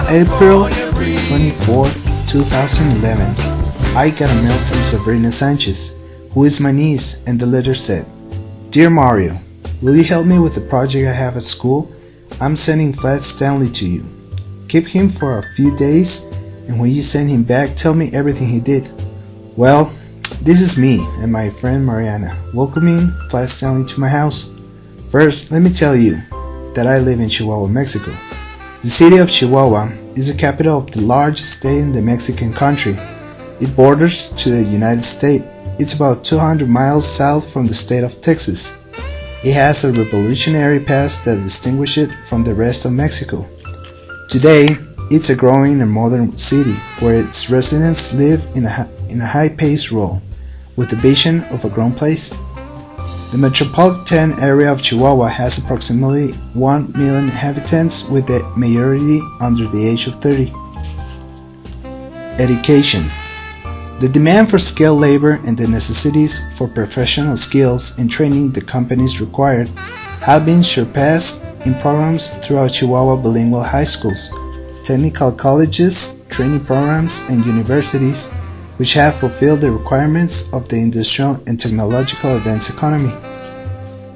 April 24, 2011, I got a mail from Sabrina Sanchez, who is my niece, and the letter said, "Dear Mario, will you help me with the project I have at school? I'm sending Flat Stanley to you. Keep him for a few days, and when you send him back, tell me everything he did." Well, this is me and my friend Mariana welcoming Flat Stanley to my house. First, let me tell you that I live in Chihuahua, Mexico. The city of Chihuahua is the capital of the largest state in the Mexican country. It borders to the United States. It's about 200 miles south from the state of Texas. It has a revolutionary past that distinguishes it from the rest of Mexico. Today, it's a growing and modern city where its residents live in a high-paced role, with the vision of a grown place. The metropolitan area of Chihuahua has approximately 1 million inhabitants, with the majority under the age of 30. Education. The demand for skilled labor and the necessities for professional skills and training the companies required have been surpassed in programs throughout Chihuahua bilingual high schools, technical colleges, training programs, and universities, which have fulfilled the requirements of the industrial and technological advanced economy.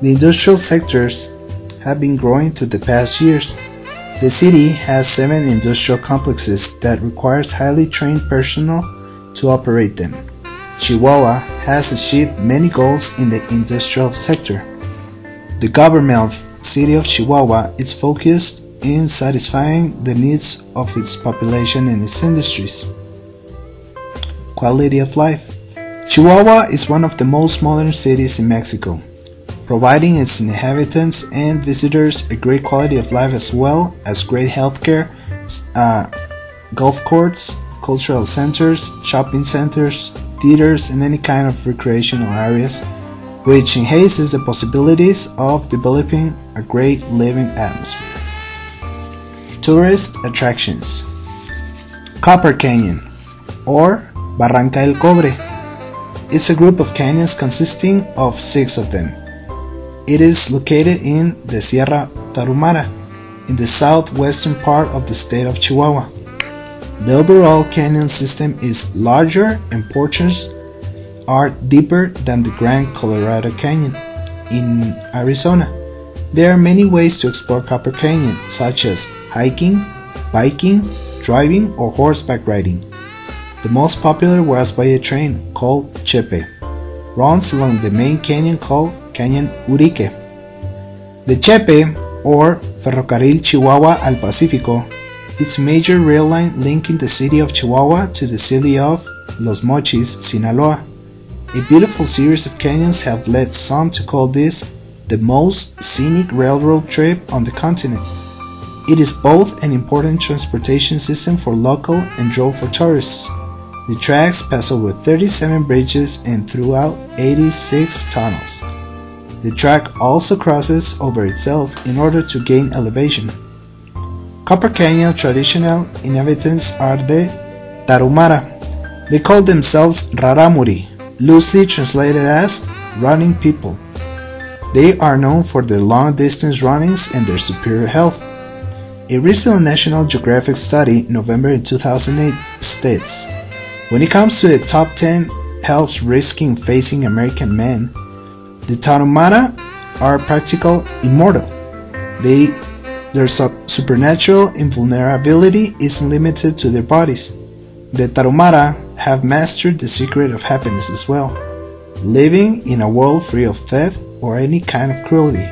The industrial sectors have been growing through the past years. The city has 7 industrial complexes that requires highly trained personnel to operate them. Chihuahua has achieved many goals in the industrial sector. The government of the city of Chihuahua is focused in satisfying the needs of its population and its industries. Quality of life. Chihuahua is one of the most modern cities in Mexico, providing its inhabitants and visitors a great quality of life as well as great healthcare, golf courts, cultural centers, shopping centers, theaters, and any kind of recreational areas, which enhances the possibilities of developing a great living atmosphere. Tourist attractions. Copper Canyon, or Barranca del Cobre. It's a group of canyons consisting of 6 of them. It is located in the Sierra Tarahumara, in the southwestern part of the state of Chihuahua. The overall canyon system is larger and portions are deeper than the Grand Colorado Canyon in Arizona. There are many ways to explore Copper Canyon, such as hiking, biking, driving, or horseback riding. The most popular was by a train called CHEPE, runs along the main canyon called Canyon Urique. The CHEPE, or Ferrocarril Chihuahua al Pacífico, is a major rail line linking the city of Chihuahua to the city of Los Mochis, Sinaloa. A beautiful series of canyons have led some to call this the most scenic railroad trip on the continent. It is both an important transportation system for local and road for tourists. The tracks pass over 37 bridges and throughout 86 tunnels. The track also crosses over itself in order to gain elevation. Copper Canyon traditional inhabitants are the tarahumara. They call themselves raramuri, loosely translated as running people. They are known for their long distance runnings and their superior health. A recent National Geographic study, November 2008, states, when it comes to the top 10 health risks facing American men, the tarahumara are practically immortal. Their supernatural invulnerability isn't limited to their bodies. The tarahumara have mastered the secret of happiness as well, living in a world free of theft or any kind of cruelty.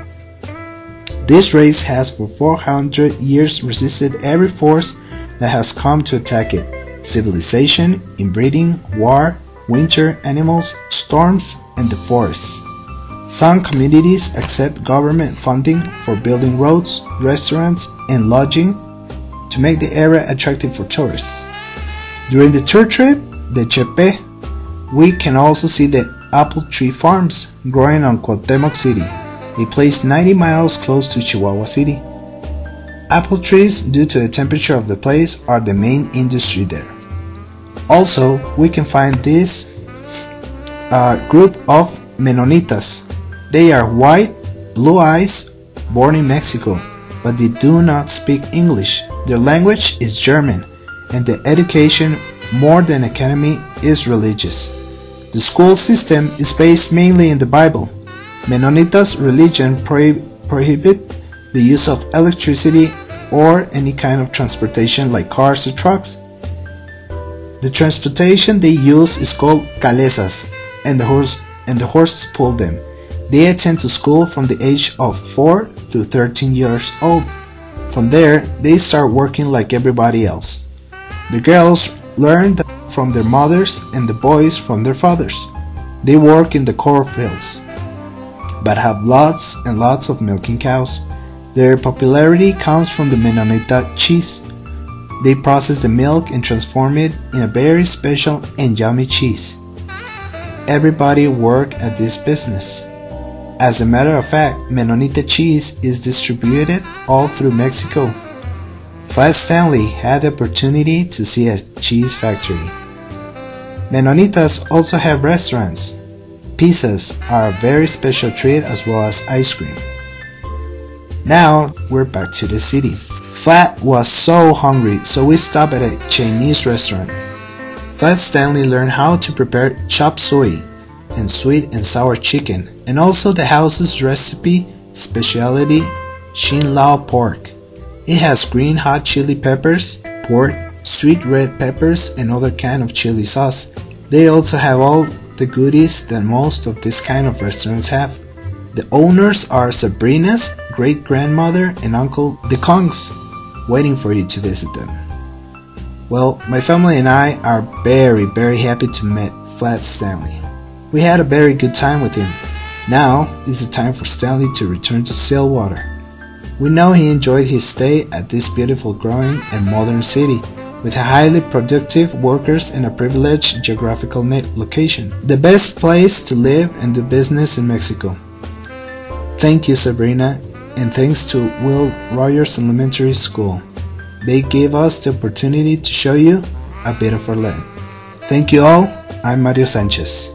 This race has for 400 years resisted every force that has come to attack it: civilization, inbreeding, war, winter, animals, storms, and the forests. Some communities accept government funding for building roads, restaurants, and lodging to make the area attractive for tourists. During the tour trip, the CHEPE, we can also see the apple tree farms growing on Cuauhtemoc City, a place 90 miles close to Chihuahua City. Apple trees, due to the temperature of the place, are the main industry there. Also, we can find this group of menonitas. They are white, blue eyes, born in Mexico, but they do not speak English. Their language is German, and the education, more than academy, is religious. The school system is based mainly in the Bible. Mananitas religion prohibit the use of electricity or any kind of transportation like cars or trucks. The transportation they use is called calesas, and the horses pull them. They attend to school from the age of 4 to 13 years old. From there, they start working like everybody else. The girls learn from their mothers and the boys from their fathers. They work in the cornfields, but have lots and lots of milking cows. Their popularity comes from the menonite cheese. They process the milk and transform it in a very special and yummy cheese. Everybody works at this business. As a matter of fact, menonite cheese is distributed all through Mexico. Flat Stanley had the opportunity to see a cheese factory. Mananitas also have restaurants. Pizzas are a very special treat as well as ice cream. Now we're back to the city. Flat was so hungry, so we stopped at a Chinese restaurant. Flat Stanley learned how to prepare chop suey and sweet and sour chicken, and also the house's recipe specialty, Xin Lao pork. It has green hot chili peppers, pork, sweet red peppers, and other kind of chili sauce. They also have all the goodies that most of this kind of restaurants have. The owners are Sabrina's great-grandmother and uncle the Kongs, waiting for you to visit them. Well, my family and I are very happy to meet Flat Stanley. We had a very good time with him. Now is the time for Stanley to return to Stillwater. We know he enjoyed his stay at this beautiful, growing and modern city with highly productive workers and a privileged geographical location. The best place to live and do business in Mexico. Thank you, Sabrina, and thanks to Will Rogers Elementary School. They gave us the opportunity to show you a bit of our land. Thank you all. I'm Mario Sanchez.